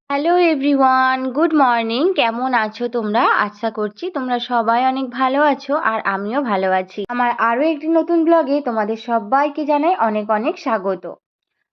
Hello everyone, good morning. কেমন আছো তোমরা? আশা করছি তোমরা সবাই অনেক ভালো আছো আর আমিও ভালো আছি। আমার আরও একটি নতুন ব্লগে তোমাদের সবাইকে জানাই অনেক অনেক স্বাগত।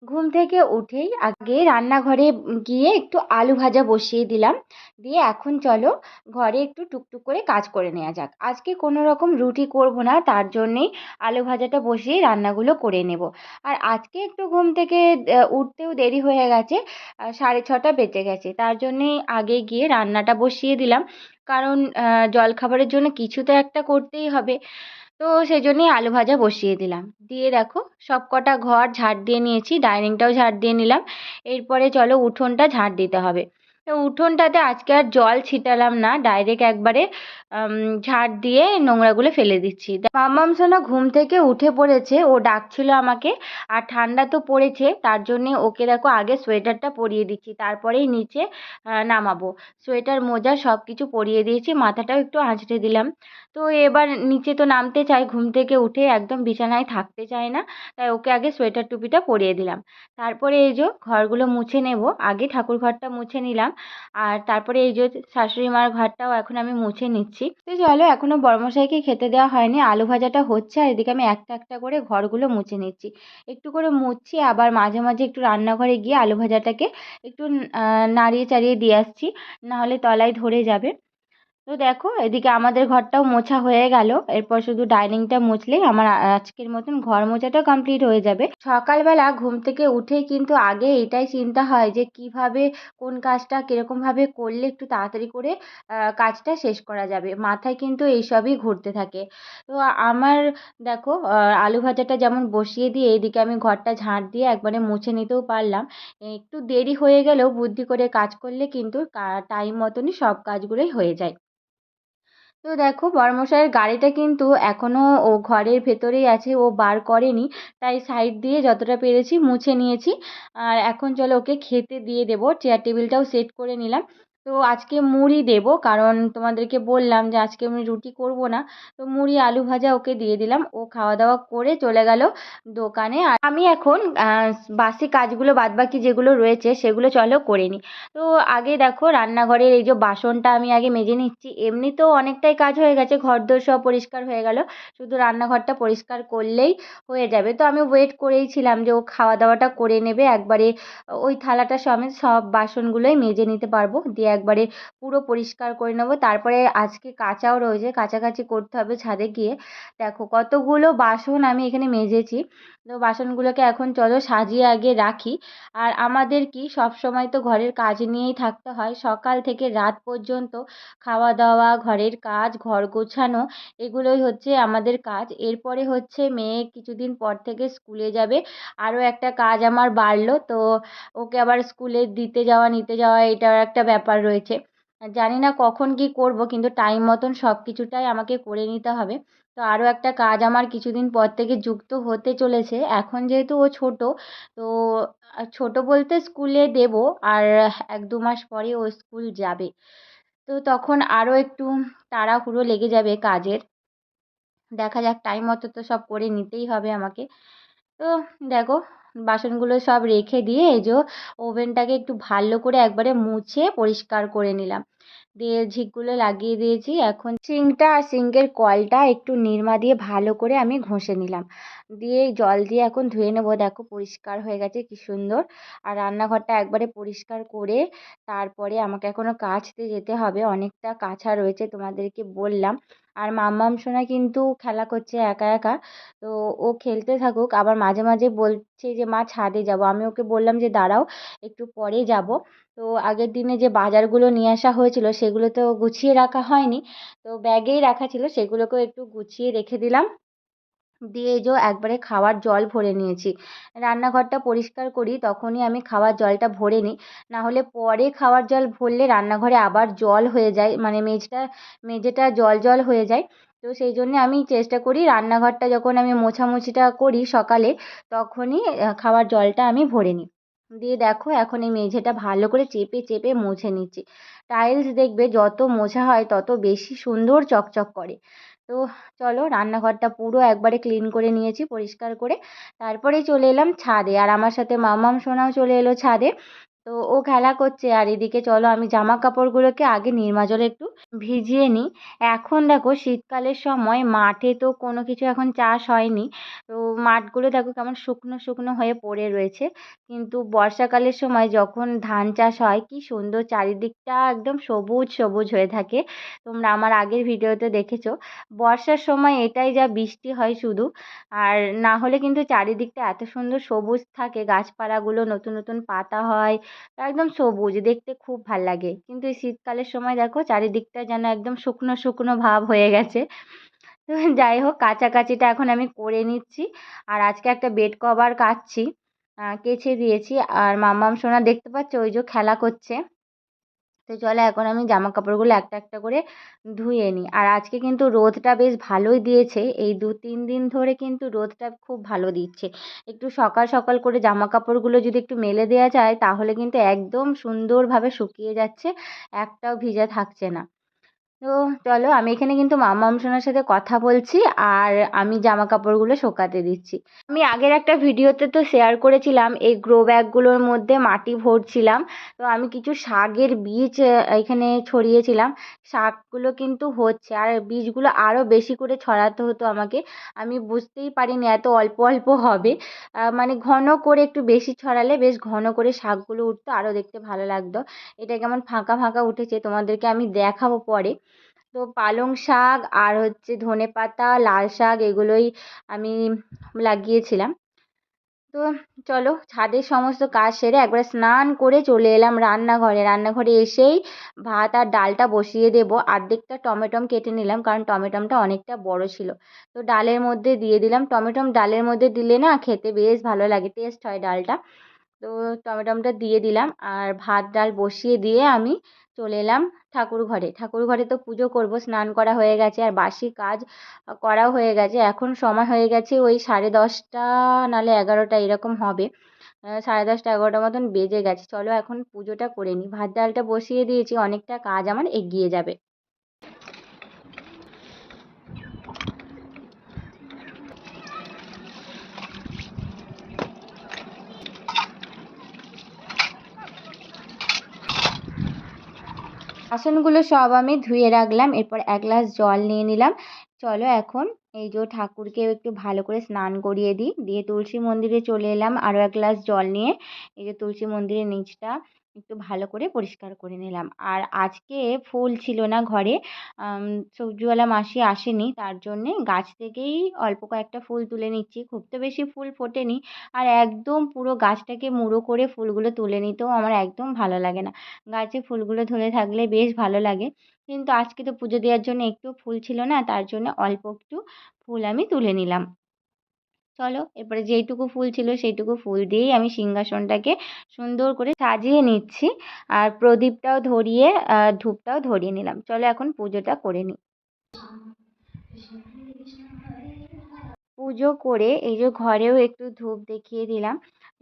ঘুম থেকে উঠেই আগে রান্নাঘরে গিয়ে একটু আলু ভাজা বসিয়ে দিলাম। দিয়ে এখন চলো ঘরে একটু টুকটুক করে কাজ করে নেওয়া যাক। আজকে কোনো রকম রুটি করব না, তার জন্যেই আলু ভাজাটা বসিয়ে রান্নাগুলো করে নেব। আর আজকে একটু ঘুম থেকে উঠতেও দেরি হয়ে গেছে, 6:30 বেজে গেছে। তার জন্যেই আগে গিয়ে রান্নাটা বসিয়ে দিলাম, কারণ জলখাবারের জন্য কিছু তো একটা করতেই হবে। তো সেই জন্যই আলু ভাজা বসিয়ে দিলাম। দিয়ে দেখো সব কটা ঘর ঝাড় দিয়ে নিয়েছি, ডাইনিংটাও ঝাড় দিয়ে নিলাম। এরপরে চলো উঠোনটা ঝাড় দিতে হবে। তো উঠোনটাতে আজকে আর জল ছিটালাম না, ডাইরেক্ট একবারে ঝাড় দিয়ে নোংরাগুলো ফেলে দিচ্ছি। মাম্মাম সোনা ঘুম থেকে উঠে পড়েছে, ও ডাকছিল আমাকে। আর ঠান্ডা তো পড়েছে, তার জন্যে ওকে দেখো আগে সোয়েটারটা পরিয়ে দিচ্ছি, তারপরেই নিচে নামাবো। সোয়েটার মোজা সব কিছু পরিয়ে দিয়েছি, মাথাটাও একটু আঁচড়ে দিলাম। তো এবার নিচে তো নামতে চায়, ঘুম থেকে উঠে একদম বিছানায় থাকতে চায় না, তাই ওকে আগে সোয়েটার টুপিটা পরিয়ে দিলাম। তারপরে এই যে ঘরগুলো মুছে নেব, আগে ঠাকুর ঘরটা মুছে নিলাম, আর তারপরে এই যে শাশুড়ি মার ঘরটাও এখন আমি মুছে নিচ্ছি। তো চলো, এখনো বড়মশাইকে খেতে দেওয়া হয়নি, আলু ভাজাটা হচ্ছে আর এদিকে আমি একটা একটা করে ঘরগুলো মুছে নিচ্ছি। একটু করে মুছছি, আবার মাঝে মাঝে একটু রান্নাঘরে গিয়ে আলু ভাজাটাকে একটু নাড়িয়ে চাড়িয়ে দিয়ে আসছি, নাহলে তলায় ধরে যাবে। তো দেখো এদিকে আমাদের ঘরটাও মোছা হয়ে গেল, এরপর শুধু ডাইনিংটা মুছলেই আমার আজকের মতন ঘর মোছাটা কমপ্লিট হয়ে যাবে। সকালবেলা ঘুম থেকে উঠেই কিন্তু আগে এটাই চিন্তা হয় যে কিভাবে কোন কাজটা কিরকম ভাবে করলে একটু তাড়াতাড়ি করে কাজটা শেষ করা যাবে, মাথায় কিন্তু এইসবই ঘুরতে থাকে। তো আমার দেখো আলু ভাজাটা যেমন বসিয়ে দিয়ে এদিকে আমি ঘরটা ঝাঁট দিয়ে একবারে মুছে নিতেও পারলাম। একটু দেরি হয়ে গেলেও বুদ্ধি করে কাজ করলে কিন্তু টাইম মতনই সব কাজগুলোই হয়ে যায়। তো দেখো বরমশাইয়ের গাড়িটা কিন্তু এখনো ও ঘরের ভেতরেই আছে, ও বার করেনি, তাই সাইড দিয়ে যতটা পেরেছি মুছে নিয়েছি। আর এখন চলো ওকে খেতে দিয়ে দেবো, চেয়ার টেবিলটাও সেট করে নিলাম। তো আজকে মুড়ি দেবো, কারণ তোমাদেরকে বললাম যে আজকে আমি রুটি করব না। তো মুড়ি আলু ভাজা ওকে দিয়ে দিলাম, ও খাওয়া দাওয়া করে চলে গেল দোকানে। আর আমি এখন বাসি কাজগুলো বাদবাকি যেগুলো রয়েছে সেগুলো চলো করে নিই। তো আগে দেখো রান্নাঘরের এই যে বাসনটা আমি আগে মেজে নিচ্ছি, এমনিতেও অনেকটাই কাজ হয়ে গেছে, ঘরদোর সব পরিষ্কার হয়ে গেল, শুধু রান্নাঘরটা পরিষ্কার করলেই হয়ে যাবে। তো আমি ওয়েট করেই ছিলাম যে ও খাওয়া দাওয়াটা করে নেবে, একবারে ওই থালাটা সমেত সব বাসনগুলোই মেজে নিতে পারবো, দিয়ে একবারে পুরো পরিষ্কার করে নেবো। তারপরে আজকে কাচাও রয়েছে, কাচাকাচি করতে হবে ছাদে গিয়ে। দেখো কতগুলো বাসন আমি এখানে মেজেছি। তো বাসনগুলোকে এখন চলো সাজিয়ে আগে রাখি। আর আমাদের কি সব সময় তো ঘরের কাজ নিয়েই থাকতে হয়, সকাল থেকে রাত পর্যন্ত খাওয়া দাওয়া, ঘরের কাজ, ঘর গোছানো, এগুলোই হচ্ছে আমাদের কাজ। এরপরে হচ্ছে মেয়ে কিছুদিন পর থেকে স্কুলে যাবে, আরও একটা কাজ আমার বাড়লো। তো ওকে আবার স্কুলে দিতে যাওয়া নিতে যাওয়া এটার একটা ব্যাপার রয়েছে। জানি না কখন কি করব, কিন্তু টাইম মতন সব কিছুটাই আমাকে করে নিতে হবে। তো আরও একটা কাজ আমার কিছুদিন পর থেকে যুক্ত হতে চলেছে। এখন যেহেতু ও ছোট, তো ছোট বলতে স্কুলে দেব, আর 1-2 মাস পরে ও স্কুল যাবে। তো তখন আরও একটু তাড়াহুড়ো লেগে যাবে কাজের। দেখা যাক, টাইম মতো তো সব করে নিতেই হবে আমাকে। তো দেখো বাসনগুলো সব রেখে দিয়ে এই যে ওভেনটাকে একটু ভালো করে একবারে মুছে পরিষ্কার করে নিলাম, দিয়ে ঝিকগুলো লাগিয়ে দিয়েছি। এখন সিঙ্কটা আর সিঙ্কের কলটা একটু নিরমা দিয়ে ভালো করে আমি ঘষে নিলাম, দিয়ে জল দিয়ে এখন ধুয়ে নেবো। দেখো পরিষ্কার হয়ে গেছে কি সুন্দর। আর রান্নাঘরটা একবারে পরিষ্কার করে তারপরে আমাকে এখনো কাচতে যেতে হবে, অনেকটা কাছা রয়েছে তোমাদেরকে বললাম। আর মাম্মাম সোনা কিন্তু খেলা করছে একা একা, তো ও খেলতে থাকুক। আবার মাঝে মাঝে বলছে যে মা ছাদে যাব, আমি ওকে বললাম যে দাঁড়াও একটু পরে যাব। তো আগের দিনে যে বাজারগুলো নিয়ে আসা হয়েছিল সেগুলো তো গুছিয়ে রাখা হয়নি, তো ব্যাগেই রাখা ছিল, সেগুলোকেও একটু গুছিয়ে রেখে দিলাম। দিয়ে এই যে একবারে খাওয়ার জল ভরে নিয়েছি। রান্নাঘরটা পরিষ্কার করি তখনই আমি খাওয়ার জলটা ভরে নিই। না হলে পরে খাওয়ার জল ভরলে রান্নাঘরে আবার জল হয়ে যায়, মানে মেঝেটা জল জল হয়ে যায়। তো সেই জন্যে আমি চেষ্টা করি রান্নাঘরটা যখন আমি মোছামুছিটা করি সকালে, তখনই খাওয়ার জলটা আমি ভরে নিই। দিয়ে দেখো এখন এই মেঝেটা ভালো করে চেপে চেপে মুছে নিচ্ছি। টাইলস দেখবে যত মোছা হয় তত বেশি সুন্দর চকচক করে। তো চলো রান্নাঘরটা পুরো একবারে ক্লিন করে নিয়েছি পরিষ্কার করে। তারপরেই চলে এলাম ছাদে, আর আমার সাথে মামাম সোনাও চলে এলো ছাদে। তো ও খেলা করছে, আর এদিকে চলো আমি জামা কাপড়গুলোকে আগে নির্মা জলে একটু ভিজিয়ে নিই। এখন দেখো শীতকালের সময় মাঠে তো কোনো কিছু এখন চাষ হয়নি। তো মাঠগুলো দেখো কেমন শুকনো শুকনো হয়ে পড়ে রয়েছে। কিন্তু বর্ষাকালের সময় যখন ধান চাষ হয় কি সুন্দর চারিদিকটা একদম সবুজ সবুজ হয়ে থাকে। তোমরা আমার আগের ভিডিওতে দেখেছো। বর্ষার সময় এটাই যা বৃষ্টি হয় শুধু, আর না হলে কিন্তু চারিদিকটা এত সুন্দর সবুজ থাকে, গাছপালাগুলো নতুন নতুন পাতা হয়, একদম সবুজ দেখতে খুব ভাল লাগে। কিন্তু এই শীতকালের সময় দেখো চারিদিকটা যেন একদম শুকনো শুকনো ভাব হয়ে গেছে। তো যাই হোক কাচাকাচিটা এখন আমি করে নিচ্ছি। আর আজকে একটা বেড কভার কাচছি, কেচে দিয়েছি। আর মাম্মাম সোনা দেখতে পাচ্ছ ওই যে খেলা করছে। তো চলো এখন আমি জামা কাপড়গুলো একটা একটা করে ধুয়ে নিই। আর আজকে কিন্তু রোদটা বেশ ভালোই দিয়েছে, এই 2-3 দিন ধরে কিন্তু রোদটা খুব ভালো দিচ্ছে। একটু সকাল সকাল করে জামা কাপড়গুলো যদি একটু মেলে দেওয়া যায় তাহলে কিন্তু একদম সুন্দরভাবে শুকিয়ে যাচ্ছে, একটাও ভিজা থাকছে না। তো চলো আমি এখানে কিন্তু মামাম সোনার সাথে কথা বলছি, আর আমি জামা কাপড়গুলো শোকাতে দিচ্ছি। আমি আগের একটা ভিডিওতে তো শেয়ার করেছিলাম এই গ্রো ব্যাগগুলোর মধ্যে মাটি ভরছিলাম। তো আমি কিছু শাকের বীজ এখানে ছড়িয়েছিলাম। শাকগুলো কিন্তু হচ্ছে, আর বীজগুলো আরও বেশি করে ছড়াতে হতো আমাকে। আমি বুঝতেই পারিনি এত অল্প অল্প হবে। মানে ঘন করে একটু বেশি ছড়ালে বেশ ঘন করে শাকগুলো উঠতো, আরও দেখতে ভালো লাগতো। এটা কেমন ফাঁকা ফাঁকা উঠেছে তোমাদেরকে আমি দেখাবো পরে। তো পালং শাক আর হচ্ছে ধনেপাতা, লাল শাক এগুলোই আমি লাগিয়েছিলাম। তো চলো ছাদের সমস্ত কাজ সেরে একবারে স্নান করে চলে এলাম রান্নাঘরে। রান্নাঘরে এসেই ভাত আর ডালটা বসিয়ে দেবো। অর্ধেকটা টমেটম কেটে নিলাম কারণ টমেটমটা অনেকটা বড় ছিল। তো ডালের মধ্যে দিয়ে দিলাম, টমেটম ডালের মধ্যে দিলে না খেতে বেশ ভালো লাগে, টেস্ট হয় ডালটা। তো টমেটোটা দিয়ে দিলাম, আর ভাত ডাল বসিয়ে দিয়ে আমি চলে এলাম ঠাকুর ঘরে। ঠাকুর ঘরে তো পুজো করব, স্নান করা হয়ে গেছে আর বাসি কাজ করাও হয়ে গেছে। এখন সময় হয়ে গেছে ওই 10:30 নাহলে 11টা এরকম হবে। 10:30 11টার মতন বেজে গেছে। চলো এখন পুজোটা করে নিই, ভাত ডালটা বসিয়ে দিয়েছি, অনেকটা কাজ আমার এগিয়ে যাবে। বাসনগুলো সব আমি ধুয়ে রাখলাম, এরপর এক গ্লাস জল নিয়ে নিলাম। চলো এখন এই যে ঠাকুরকে একটু ভালো করে স্নান করিয়ে দিই, দিয়ে তুলসী মন্দিরে চলে এলাম আরও এক গ্লাস জল নিয়ে। এই যে তুলসী মন্দিরের নিচটা একটু ভালো করে পরিষ্কার করে নিলাম। আর আজকে ফুল ছিল না ঘরে, সবজিওয়ালা মাসি আসেনি, তার জন্যে গাছ থেকেই অল্প কয়েকটা ফুল তুলে নিচ্ছি। খুব তো বেশি ফুল ফোটেনি, আর একদম পুরো গাছটাকে মুড়ো করে ফুলগুলো তুলে নিতেও আমার একদম ভালো লাগে না। গাছে ফুলগুলো ধরে থাকলে বেশ ভালো লাগে। কিন্তু আজকে তো পুজো দেওয়ার জন্য একটুও ফুল ছিল না, তার জন্য অল্প একটু ফুল আমি তুলে নিলাম। চলো এরপরে যেইটুকু ফুল ছিল সেইটুকু ফুল দিয়েই আমি সিংহাসনটাকে সুন্দর করে সাজিয়ে নিচ্ছি। আর প্রদীপটাও ধরিয়ে ধূপটাও ধরিয়ে নিলাম। চলো এখন পুজোটা করে নিই। পুজো করে এই যে ঘরেও একটু ধূপ দেখিয়ে দিলাম।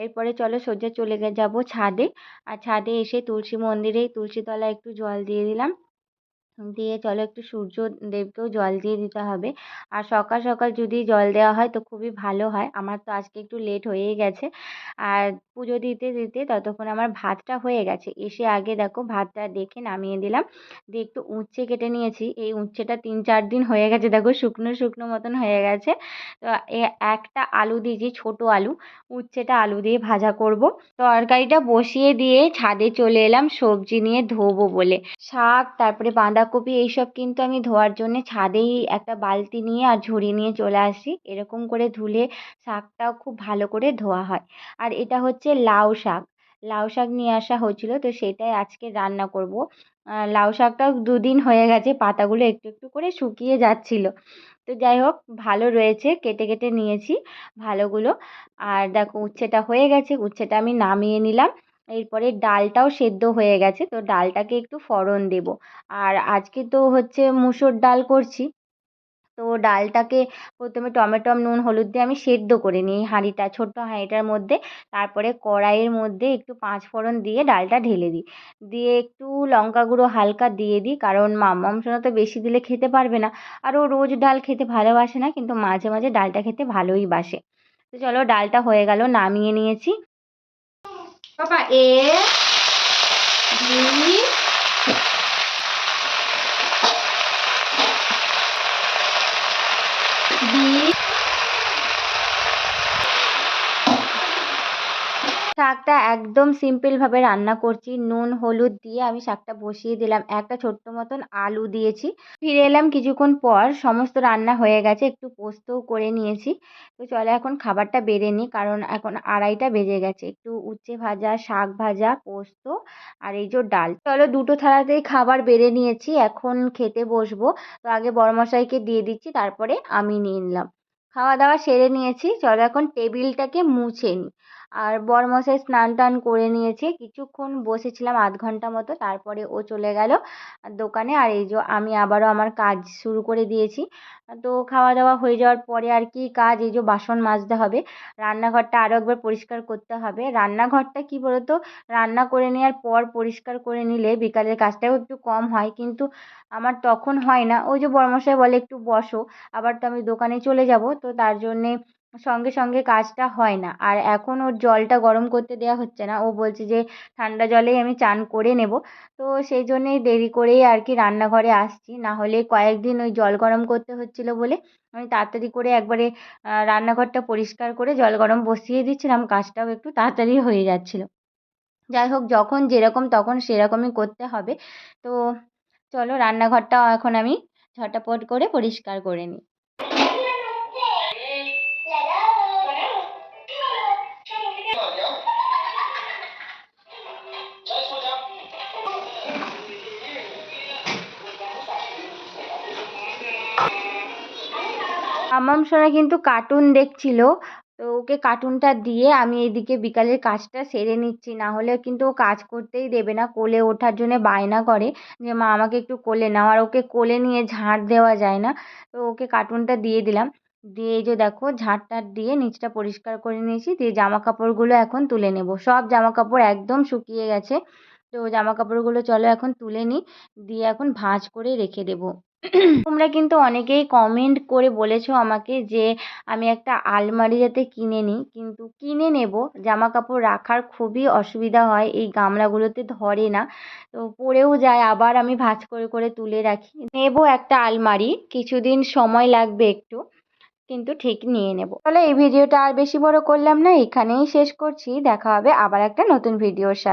এরপরে চলো সোজা চলে যাবো ছাদে। আর ছাদে এসে তুলসী মন্দিরে তুলসী তলায় একটু জল দিয়ে দিলাম। দিয়ে চলো একটু সূর্য দেবকেও জল দিয়ে দিতে হবে। আর সকাল সকাল যদি জল দেওয়া হয় তো খুবই ভালো হয়। আমার তো আজকে একটু লেট হয়েই গেছে। আর পুজো দিতে দিতে ততক্ষণ আমার ভাতটা হয়ে গেছে। এসে আগে দেখো ভাতটা দেখে নামিয়ে দিলাম। দিয়ে একটু উচ্ছে কেটে নিয়েছি, এই উচ্ছেটা 3-4 দিন হয়ে গেছে, দেখো শুকনো শুকনো মতন হয়ে গেছে। তো একটা আলু দিয়েছি, ছোট আলু, উচ্ছেটা আলু দিয়ে ভাজা করব। তরকারিটা বসিয়ে দিয়ে ছাদে চলে এলাম সবজি নিয়ে ধোবো বলে। শাক তারপরে বাঁধাকপি এইসব কিন্তু আমি ধোয়ার জন্যে ছাদেই একটা বালতি নিয়ে আর ঝুড়ি নিয়ে চলে আসি। এরকম করে ধুলে শাকটাও খুব ভালো করে ধোয়া হয়। আর এটা হচ্ছে লাউ শাক। লাউ শাক নিয়ে আসা হয়েছিল, তো সেটাই আজকে রান্না করব। লাউ শাকটাও 2 দিন হয়ে গেছে, পাতাগুলো একটু একটু করে শুকিয়ে যাচ্ছিল। তো যাই হোক ভালো রয়েছে, কেটে কেটে নিয়েছি ভালোগুলো। আর দেখো উচ্ছেটা হয়ে গেছে, উচ্ছেটা আমি নামিয়ে নিলাম। এরপরে ডালটাও সেদ্ধ হয়ে গেছে, তো ডালটাকে একটু ফোড়ন দেব। আর আজকে তো হচ্ছে মুসুর ডাল করছি, তো ডালটাকে প্রথমে টমেটো নুন হলুদ দিয়ে আমি সেদ্ধ করে নিই হাঁড়িটা, ছোট্ট হাঁড়িটার মধ্যে। তারপরে কড়াইয়ের মধ্যে একটু পাঁচ ফোড়ন দিয়ে ডালটা ঢেলে দিই, দিয়ে একটু লঙ্কা গুঁড়ো হালকা দিয়ে দিই, কারণ মাম্মাম সোনা তো বেশি দিলে খেতে পারবে না। আর ও রোজ ডাল খেতে ভালোবাসে না, কিন্তু মাঝে মাঝে ডালটা খেতে ভালোই বাসে। তো চলো ডালটা হয়ে গেল, নামিয়ে নিয়েছি। পাপা এ বি বি শাকটা একদম সিম্পলভাবে রান্না করছি, নুন হলুদ দিয়ে আমি শাকটা বসিয়ে দিলাম। একটা ছোট্ট মতন আলু দিয়েছি। ফিরে এলাম কিছুক্ষণ পর, সমস্ত রান্না হয়ে গেছে, একটু পোস্তও করে নিয়েছি। তো চলো এখন খাবারটা বেড়ে নিই, কারণ এখন 2:30টা বেজে গেছে। একটু উচ্ছে ভাজা, শাক ভাজা, পোস্ত আর এই যে ডাল। চলো দুটো থালাতেই খাবার বেড়ে নিয়েছি, এখন খেতে বসবো। তো আগে বড়মশাইকে দিয়ে দিচ্ছি, তারপরে আমি নিয়ে নিলাম। খাওয়া দাওয়া সেরে নিয়েছি, চলো এখন টেবিলটাকে মুছে নিই। আর বরমশাই স্নান টান করে নিয়েছে, কিছুক্ষণ বসেছিলাম আধ ঘন্টা মতো, তারপরে ও চলে গেল দোকানে। আর এই যে আমি আবারও আমার কাজ শুরু করে দিয়েছি। তো খাওয়া দাওয়া হয়ে যাওয়ার পরে আর কি কাজ, এই যে বাসন মাজতে হবে, রান্নাঘরটা আরও একবার পরিষ্কার করতে হবে। রান্নাঘরটা কি বলতো, রান্না করে নেওয়ার পর পরিষ্কার করে নিলে বিকালের কাজটাও একটু কম হয়, কিন্তু আমার তখন হয় না। ওই যে বরমশাই বলে একটু বসো, আবার তো আমি দোকানে চলে যাব, তো তার জন্যে সঙ্গে সঙ্গে কাজটা হয় না। আর এখন ওর জলটা গরম করতে দেওয়া হচ্ছে না, ও বলছে যে ঠান্ডা জলেই আমি চান করে নেব। তো সেই জন্যেই দেরি করেই আর কি রান্নাঘরে আসছি, না হলে কয়েকদিন ওই জল গরম করতে হচ্ছিল বলে আমি তাড়াতাড়ি করে একবারে রান্নাঘরটা পরিষ্কার করে জল গরম বসিয়ে দিচ্ছিলাম, কাজটাও একটু তাড়াতাড়ি হয়ে যাচ্ছিল। যাই হোক, যখন যেরকম তখন সেরকমই করতে হবে। তো চলো রান্নাঘরটাও এখন আমি ঝটাপট করে পরিষ্কার করে নিই। মাম্মাম সোনা কিন্তু কার্টুন দেখছিল, তো ওকে কার্টুনটা দিয়ে আমি এদিকে বিকালের কাজটা সেরে নিচ্ছি, না হলে কিন্তু ও কাজ করতেই দেবে না, কোলে ওঠার জন্য বায়না করে যে মা আমাকে একটু কোলে নাও। আর ওকে কোলে নিয়ে ঝাঁট দেওয়া যায় না, তো ওকে কার্টুনটা দিয়ে দিলাম। দিয়ে এই যে দেখো ঝাঁট টাট দিয়ে নিচটা পরিষ্কার করে নিয়েছি, দিয়ে জামা কাপড়গুলো এখন তুলে নেব। সব জামা কাপড় একদম শুকিয়ে গেছে, তো জামা কাপড়গুলো চলো এখন তুলে নিই, দিয়ে এখন ভাঁজ করে রেখে দেবো। তোমরা কিন্তু অনেকেই কমেন্ট করে বলেছো আমাকে যে আমি একটা আলমারি যাতে কিনে নিই, কিন্তু কিনে নেব, জামা কাপড় রাখার খুবই অসুবিধা হয়, এই গামলাগুলোতে ধরে না, তো পড়েও যায়, আবার আমি ভাঁজ করে করে তুলে রাখি। নেব একটা আলমারি, কিছুদিন সময় লাগবে একটু, কিন্তু ঠিক নিয়ে নেব। তাহলে এই ভিডিওটা আর বেশি বড় করলাম না, এখানেই শেষ করছি। দেখা হবে আবার একটা নতুন ভিডিওর সাথে।